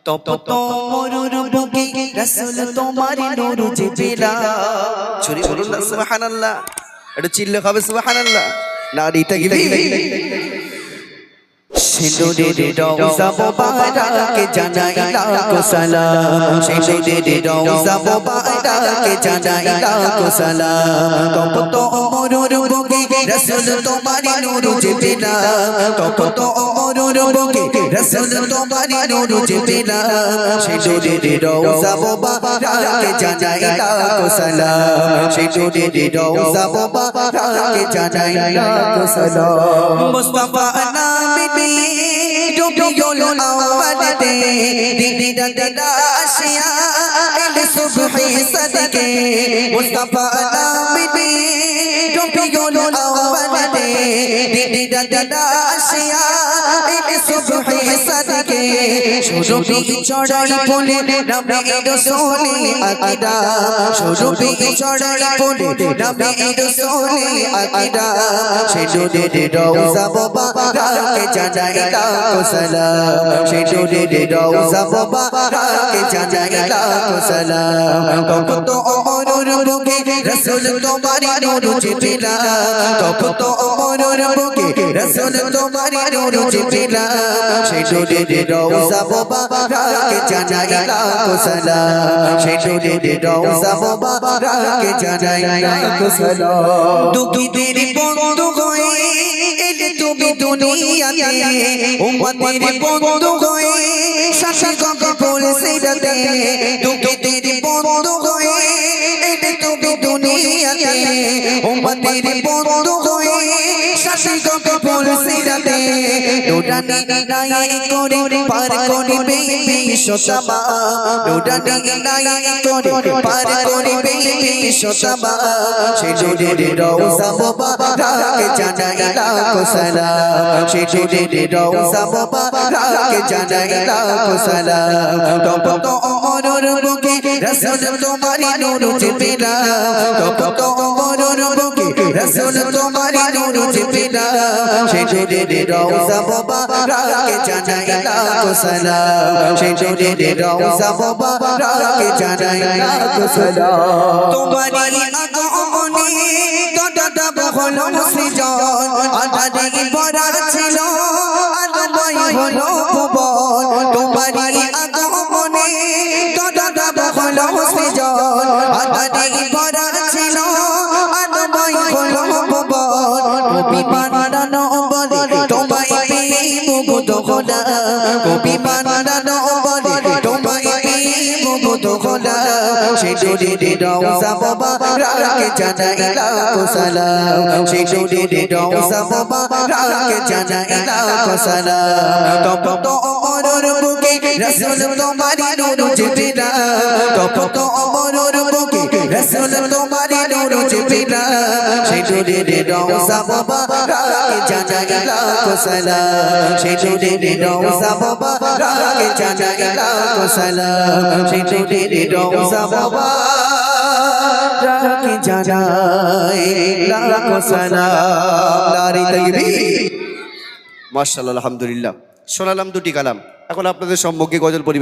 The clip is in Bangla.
তপ তোমরুর বুকে রাসূল তোমারি নূর জিবিলা চুরি বলুন না সুবহানাল্লাহ একটু চিল্লে খাবে সুবহানাল্লাহ নারী তাকবীর সিঁদুরের রওজা মোবারকে জানাই লাখো সালাম সিঁদুরের রওজা মোবারকে জানাই লাখো সালাম তপ তোমরুর বুকে রাসূল তোমারি নূর জিবিলা তপ তোমরুর বুকে রাসূল তোমারি নূর জিবিলা সিঁদুরের রওজা মোবারকে জানাই লাখো সালাম সিঁদুরের রওজা মোবারকে জানাই লাখো সালাম মুস্তাফা নামে রবিউল আউয়াল দে দিদা দিদা আশিয়া ইল সুবহি সাদকে মুস্তাফা নামে রবিউল আউয়াল দে দিদা দিদা আশিয়া ইল সুবহি সাদকে সুরভি চড়াই বলে নবী রাসূলে আকীদা সুরভি চড়াই বলে নবী রাসূলে আকীদা সিঁদুরের রওজা মোবারকে জানাই লাখো সালাম সিঁদুরের রওজা মোবারকে জানাই লাখো সালাম তপ তোমরুর বুকে রাসূল তোমারি নূর জিবিলা তপ তোমরুর বুকে রাসূল তোমারি নূর জিবিলা সিঁদুরের রওজা মোবারকে জানাই লাখো সালাম সিঁদুরের রওজা মোবারকে জানাই লাখো সালাম দুঃখীদের বন্ধু হয়ে এলে তুমি দুনিয়াতে উম্মতের বন্ধু হয়ে শাসক কবুল সিরাতে দুঃখীদের বন্ধু হয়ে এলে তুমি দুনিয়াতে উম্মতের বন্ধু হয়ে শাসক কবুল সিরাতে নুরানি নাই করে পার করিবে বিশ্বসমা নুরানি নাই করে পার করিবে বিশ্বসমা সিঁদুরের রওজা মোবারকে জানাই লাখো সালাম সিঁদুরের রওজা মোবারকে জানাই লাখো সালাম তপ তোমরুর বুকে রাসূল তোমারি নূর জিবিলা তপ তোমরুর বুকে রাসূল তোমারি নূর জিবিলা সিঁদুরের রওজা মোবারকে জানাই লাখো সালাম সিঁদুরের রওজা মোবারকে জানাই লাখো সালাম তোমারি আগমনে দদব হলো সৃজন আদারে ভরা ছিল আলোয় হলো ভুবন তোমারি আগমনে দদব হলো সৃজন আদারে ভরা ছিল আলোয় হলো ভুবন কবি বানানো বলে তোমায় পেয়ে মুগ্ধ হলাম কবি বানানো বলে তোমায় পেয়ে মুগ্ধ হলাম সিঁদুরের রওজা মোবারকে জানাই লাখো সালাম সিঁদুরের রওজা মোবারকে জানাই লাখো সালাম তপ তোমরুর বুকে রাসূল তোমারি নূর জিবিলা তপ তোমরুর বুকে রাসূল তোমারি নূর জিবিলা সিঁদুরের রওজা মোবারকে জানাই লাখো সালাম সিঁদুরের রওজা মোবারকে জানাই লাখো সালাম সিঁদুরের রওজা মোবারকে জানাই লাখো সালাম নারী তাকবীর মাশাআল্লাহ আলহামদুলিল্লাহ শোনালাম দুটি কালাম এখন আপনাদের সম্মুখে গজল পরিবেশন